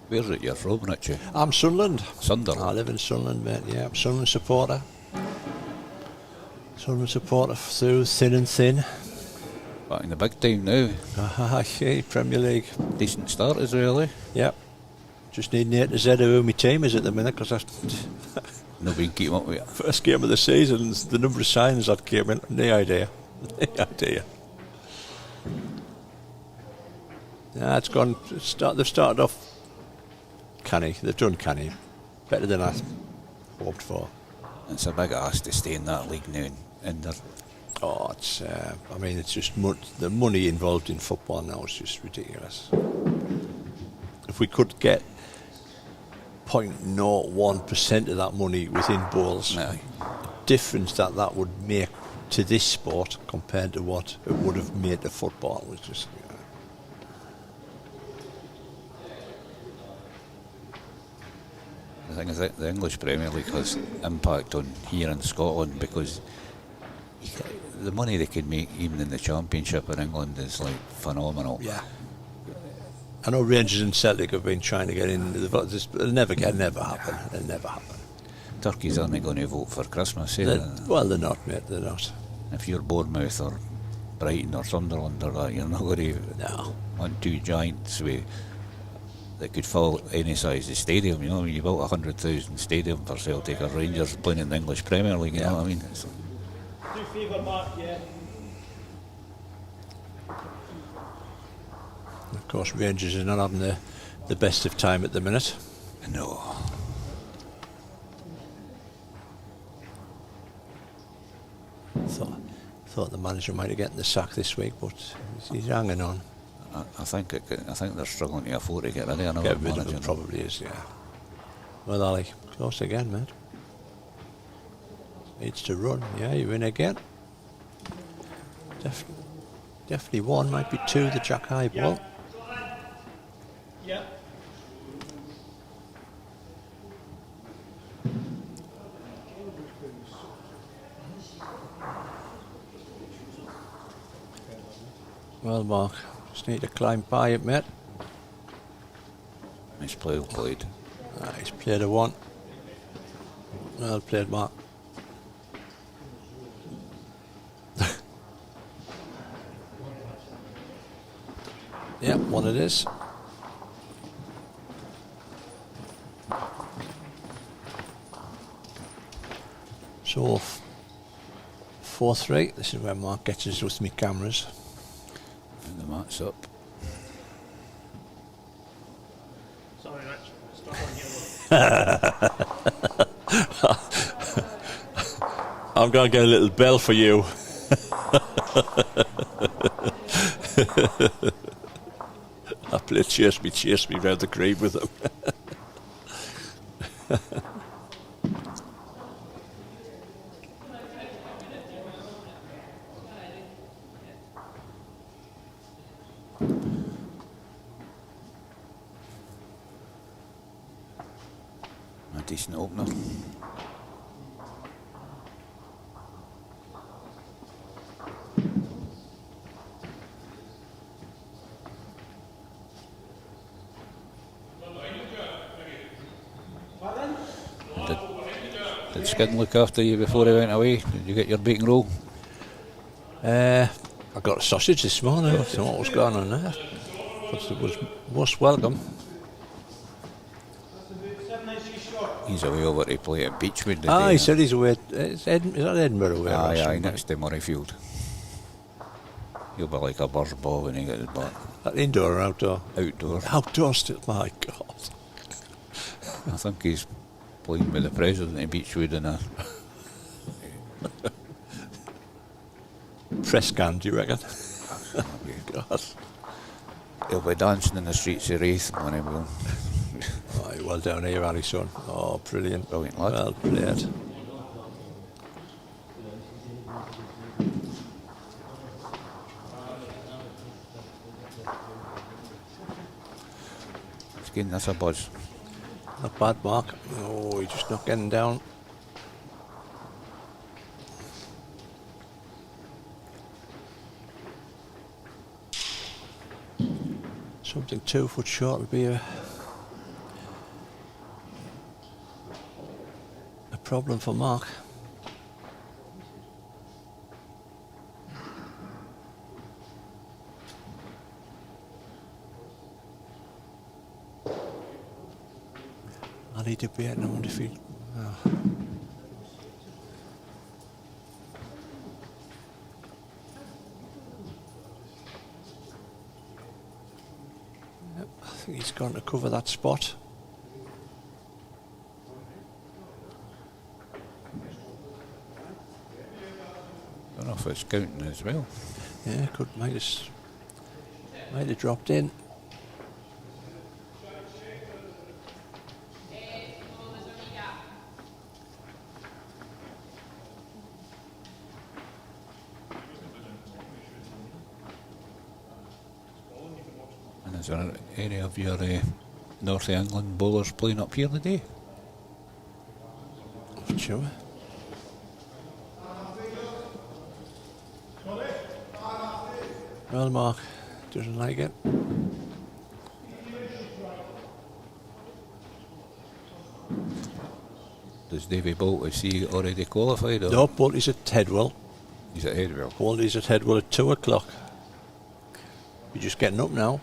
Where's it you're from, Richie? I'm Sunderland. Sunderland. I live in Sunderland, mate. Yeah, I'm Sunderland supporter. Sunderland supporter through thin and thin. Back in the big time now. Yeah, Premier League. Decent start as well, eh? Yep. Just need an A to Z of who my team is at the minute, because that's Nobody keep up with it. first game of the season. The number of signings that came in, no idea. No idea. Yeah, it's gone. They've started off canny. They've done canny. Better than I hoped for. It's a big ask to stay in that league now. And they're Oh, it's. I mean, it's just the money involved in football now is just ridiculous. If we could get 0.01% of that money within bowls, Aye. the difference that would make to this sport compared to what it would have made to football was just. The thing is that the English Premier League has impact on here in Scotland because the money they can make even in the Championship in England is like phenomenal. Yeah. I know Rangers and Celtic have been trying to get in. It'll never happen. It'll never happen. Turkeys aren't going to vote for Christmas, eh? Well, they're not, mate. They're not. If you're Bournemouth or Brighton or Sunderland or that, you're not going to want two giants that could fill any size of stadium. You know, you built 100,000 stadium for Celtic or Rangers playing in the English Premier League. You know what I mean? Do favour, Mark, yeah. Of course, Rangers are not having the best of time at the minute. No. Thought the manager might have gotten the sack this week, but he's hanging on. I think they're struggling to afford to get rid of another Get rid of manager. him, probably is, yeah. Well, Ali, close again, mate. Needs to run. Yeah, you win again. Definitely one, might be two, the Jack High ball. Yeah. Well, Mark, just need to climb by it, mate. Nice play, well played. He's played a one. Well played, Mark. Yeah, one it is. So, 4-3. This is where Mark gets us with me cameras. And the mat's up. Sorry, Rich. Stuck on you. I'm going to get a little bell for you. I play chase me round the grave with them. A decent opener. Did Skidden look after you before he went away? Did you get your bacon roll? I got a sausage this morning. I don't know what was going on there. But it was most welcome. He's away over to play at Beechwood today. Ah, he said he's away. Is that Edinburgh away? Aye, next to Murrayfield. He'll be like a buzz ball when he gets back. That indoor or outdoor? Outdoor. Outdoor still, my God. I think he's playing with the president of Beechwood in a press can, do you reckon? God. He'll be dancing in the streets of Wraith when he will. Aye, well down here, Allison. Oh, brilliant. Brilliant lad. Well played. He's getting this a buzz. Not bad, Mark. Oh, he's just not getting down. Something 2 foot short would be a problem for Mark. I need to be at no defeat. Oh. Yep, I think he's going to cover that spot. I don't know if it's counting as well. Yeah, might have dropped in. And is there any of your North England bowlers playing up here today? Sure. Well, Mark doesn't like it. Does Davy Bolt, is he already qualified? Or? No, Bolty's at Headwell. He's at Headwell. Bolty's at Headwell at 2 o'clock. You're just getting up now.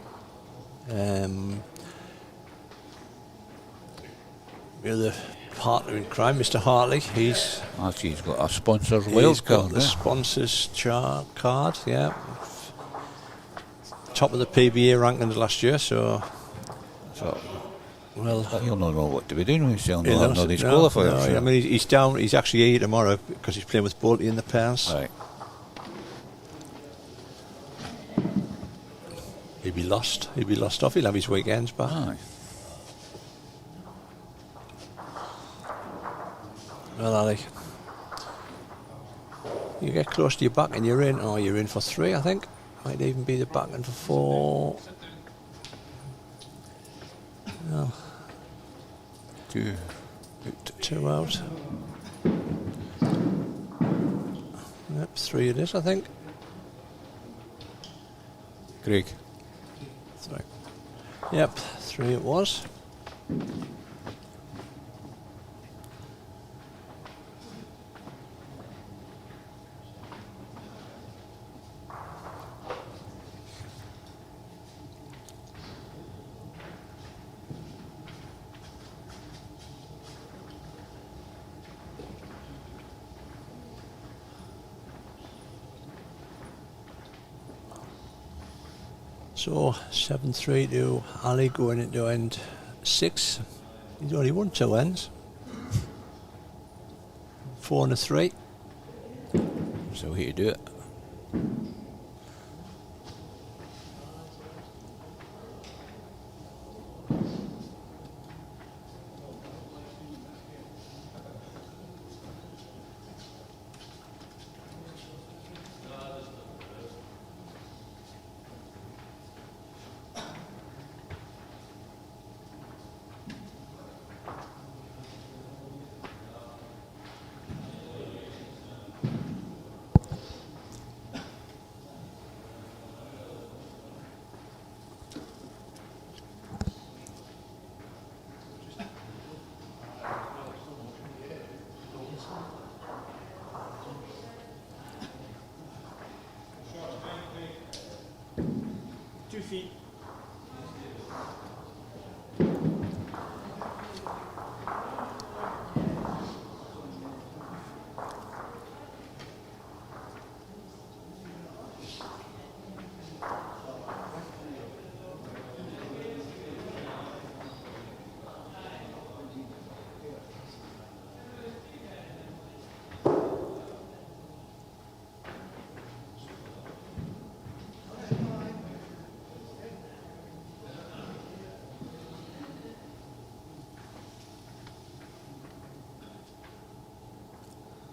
You're the partner in crime, Mr. Hartley. He's got a sponsor's wild card. The sponsor's card, yeah. Top of the PBA rankings last year, so well, he'll not know what to be doing with himself. He'll not these qualifiers. No, I mean, he's down. He's actually here tomorrow because he's playing with Bolty in the pairs. Right. He'll be lost. He'll be lost off. He'll have his weekends back. Aye. Well, Ali, you get close to your back and you're in. Oh, you're in for 3, I think. Might even be the back end for 4. No. 2. 2 out. Yep, 3 it is, I think. Craig. 3. Yep, 3 it was. So 7-3 to Ali going into end 6. He's only won 2 ends. 4 and a 3. So the way to do it. feet.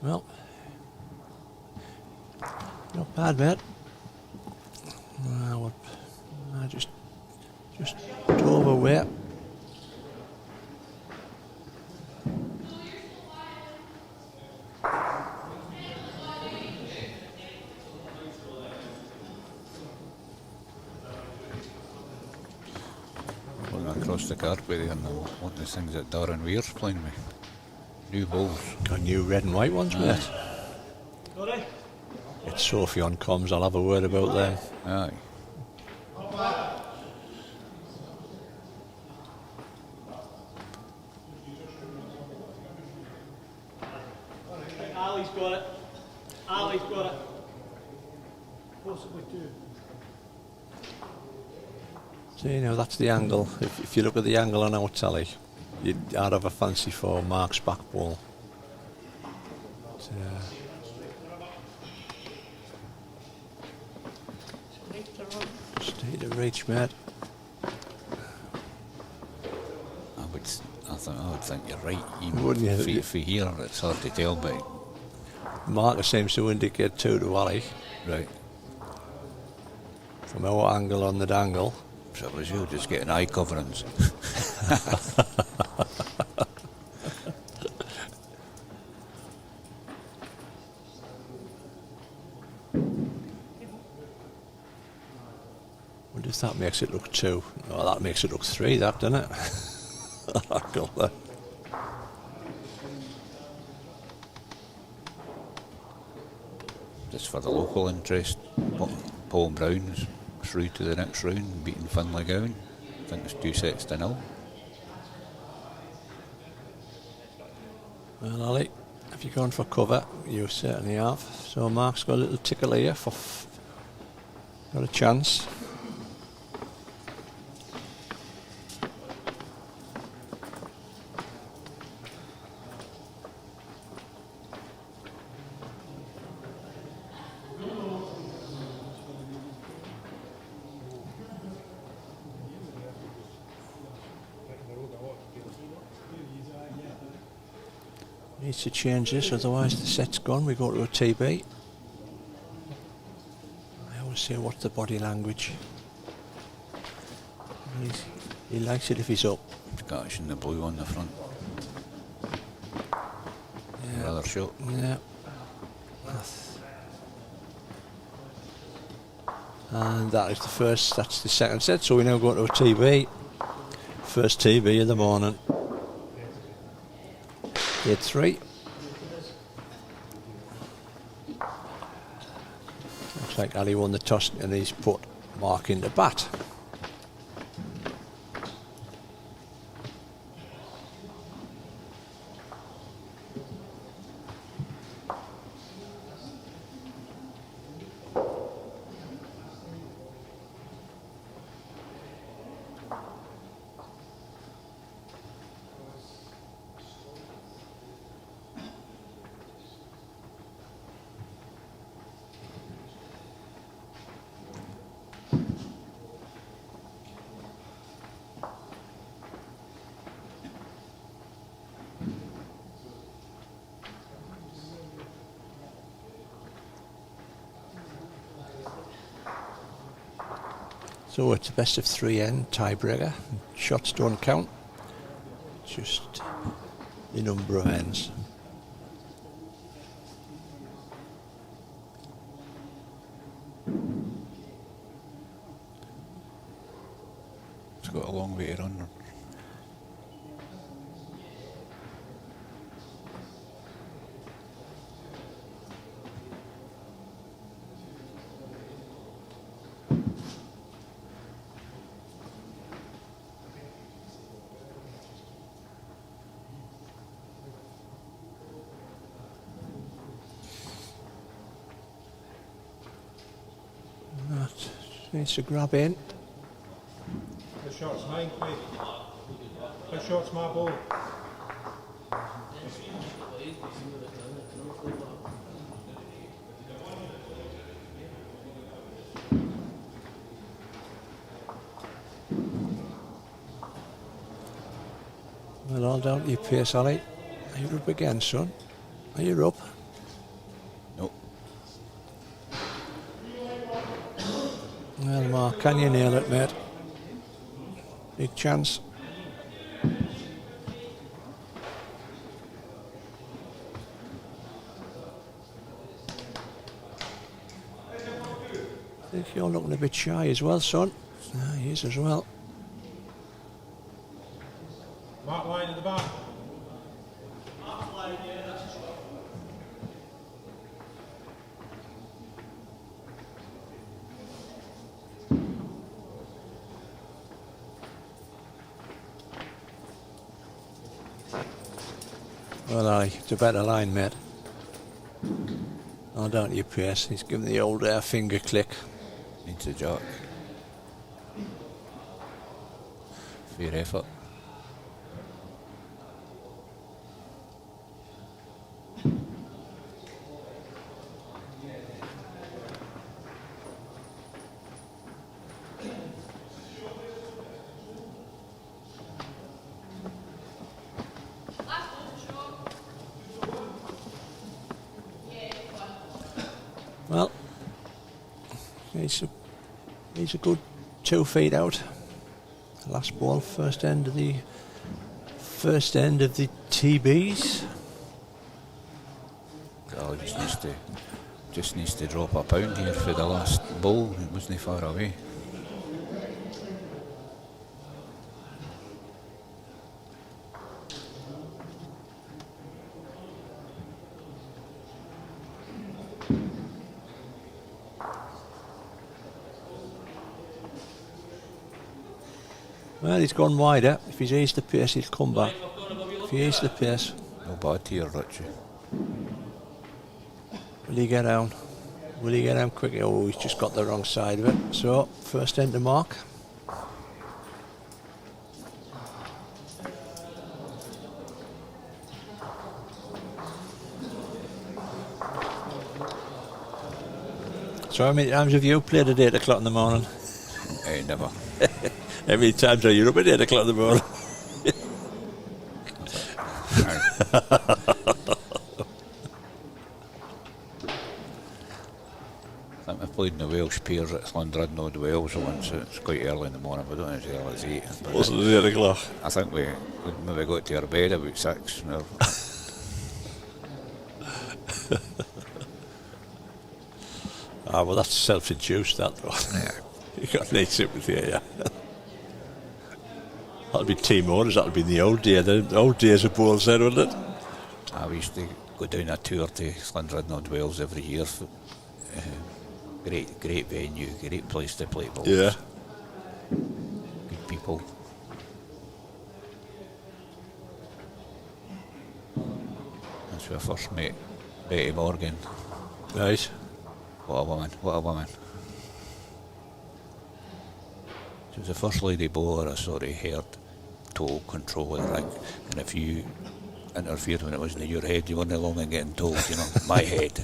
Well, not bad, mate. Just overweight. Going across the carpet there, and one of the things that Darren Weir's playing with. New balls. Got new red and white ones, mate. Sorry? It's Sophie on comms. I'll have a word about them. Aye. Ali's got it. Ali's got it. Possibly two. See, now that's the angle. If you look at the angle on our tally, I'd have a fancy for Mark's back ball. Just need to reach, mate. I would think you're right. Even Wouldn't you? For here, it's hard to tell, but Mark seems to indicate 2 to Ali. right. From our angle on the dangle. So it was you just getting eye coverings. Wonder if that makes it look 2. Oh, that makes it look 3, that, doesn't it? That angle there. Just for the local interest, Paul Brown's through to the next round, beating Finlay-Gowan. I think it's 2-0. Well, Ali, if you're going for cover, you certainly have. So Mark's got a little tickle here for got a chance. Needs to change this, otherwise the set's gone. We go to a TB. I always say, what's the body language? He likes it if he's up. Scottish in the blue on the front. Yeah. Rather short. Yeah. And that is the first, that's the second set. So we now go to a TB. First TB of the morning. 8-3. Looks like Ali won the toss and he's put Mark in the bat. So it's a best of 3 end tiebreaker. Shots don't count. Just the number of ends. It's got a long way to run. Needs to grab in. The shot's mine, quick. The shot's my ball. Well, all down to your pace, Ollie. Are you up again, son? Are you up? Nope. Well, Mark, can you nail it, mate? Big chance. I think you're looking a bit shy as well, son. Ah, he is as well. Mark line at the back. Well, aye, it's a better line, mate. Oh, down to your pace. He's giving the old finger click. Needs a jack. Fair effort. Well, he's a good 2 feet out. Last ball, first end of the TBs. Well, he just needs to drop a pound here for the last ball. It wasn't far away. Well, he's gone wider. If he's eased the pace, he'll come back. If he eased the pace, No bad here, Richie. will he get down? Will he get down quickly? Oh, he's just got the wrong side of it. So, first end to mark. So how many times have you played at 8 o'clock in the morning? Never. How many times are you up at 8 o'clock in the morning? I think we played in the Welsh Piers at Llandudno, the Wales once. It's quite early in the morning, but I don't know as early as 8. But Wasn't it 8 o'clock? I think we maybe got to our bed about 6. Ah, well, that's self-induced, that, though. Yeah. You got no sympathy, yeah. That'll be team orders, that'll be in the old days. The old days of bowls then, wouldn't it? We used to go down a tour to Llandudno, Wales every year. Great venue, great place to play balls. Yeah. Good people. That's where I first met Betty Morgan. Right. What a woman. She was the first lady bowler I sort of heard told control of the ring, and if you interfered when it wasn't in your head, you weren't long in getting told, my head.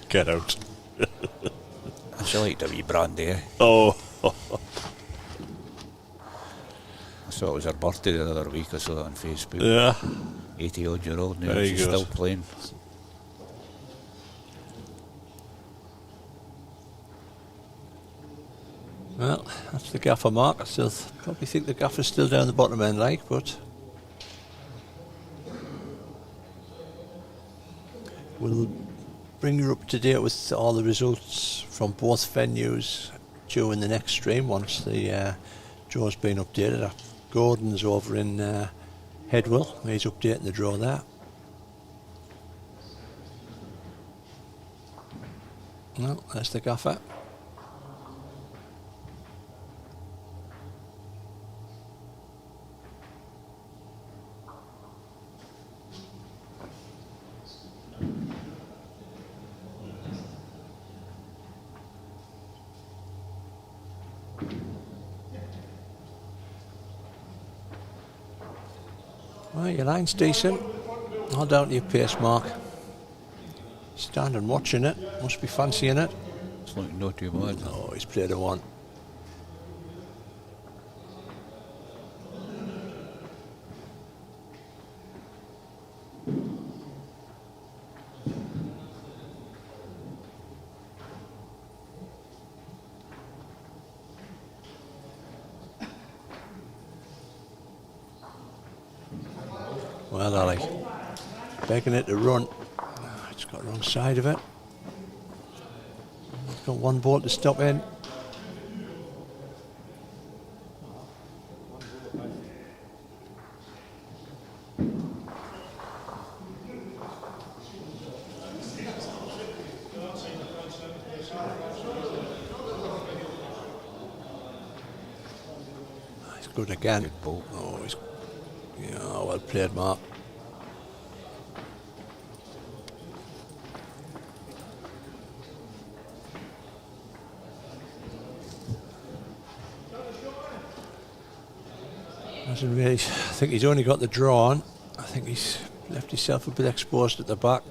Get out. She liked a wee brandy, eh? Oh. I saw it was her birthday the other week. I saw it on Facebook. Yeah. 80-odd-year-old now, Very she's good. still playing. Well, that's the gaffer mark. I still probably think the gaffer's still down the bottom end, but we'll bring you up to date with all the results from both venues during the next stream once the draw's been updated. Gordon's over in Headwell. He's updating the draw there. Well, that's the gaffer. Well, your line's decent. All down to your pace, Mark. Standing watching it. Must be fancying it. It's looking not too bad. Oh, he's played a one. Well, Ali, begging it to run. It's got the wrong side of it. It's got one ball to stop in. It's good again. Good ball. Oh, he's, yeah, well played, Mark. Hasn't really. I think he's only got the draw on. I think he's left himself a bit exposed at the back.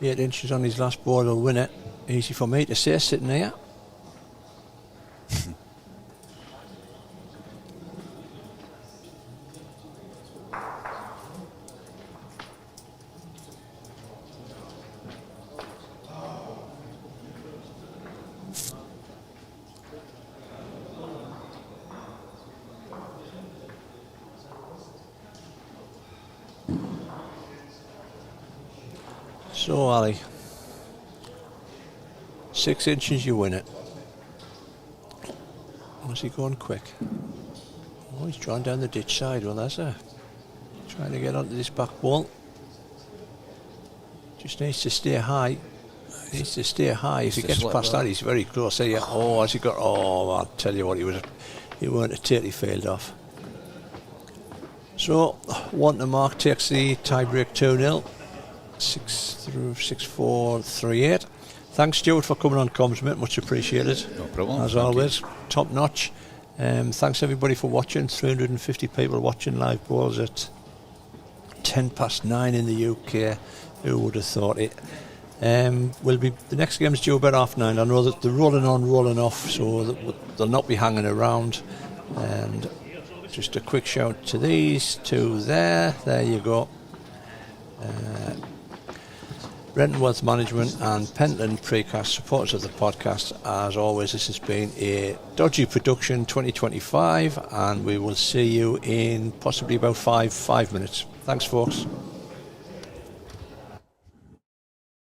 Eight inches on his last ball will win it. Easy for me to say sitting here. So, Ali, 6 inches, you win it. Was he going quick? Oh, he's drawn down the ditch side. Well, that's a trying to get onto this back wall. Just needs to stay high. Needs to stay high. If he gets past that, he's very close. There, oh, has he got? Oh, I'll tell you what, he weren't a totally failed off. So, 1 to Mark takes the tiebreak 2-0. 6-4, 3-8. Thanks, Stuart, for coming on comms, mate. Much appreciated. No problem. As always, top notch. Thanks everybody for watching. 350 people watching live balls at 9:10 in the UK. Who would have thought it? The next game's due about 9:30. I know that they're rolling on, rolling off, so they'll not be hanging around. And just a quick shout to these two there. There you go. Renton Wealth Management and Pentland Precast, supporters of the podcast. As always, this has been a Dodgy Production 2025, and we will see you in possibly about five minutes. Thanks, folks.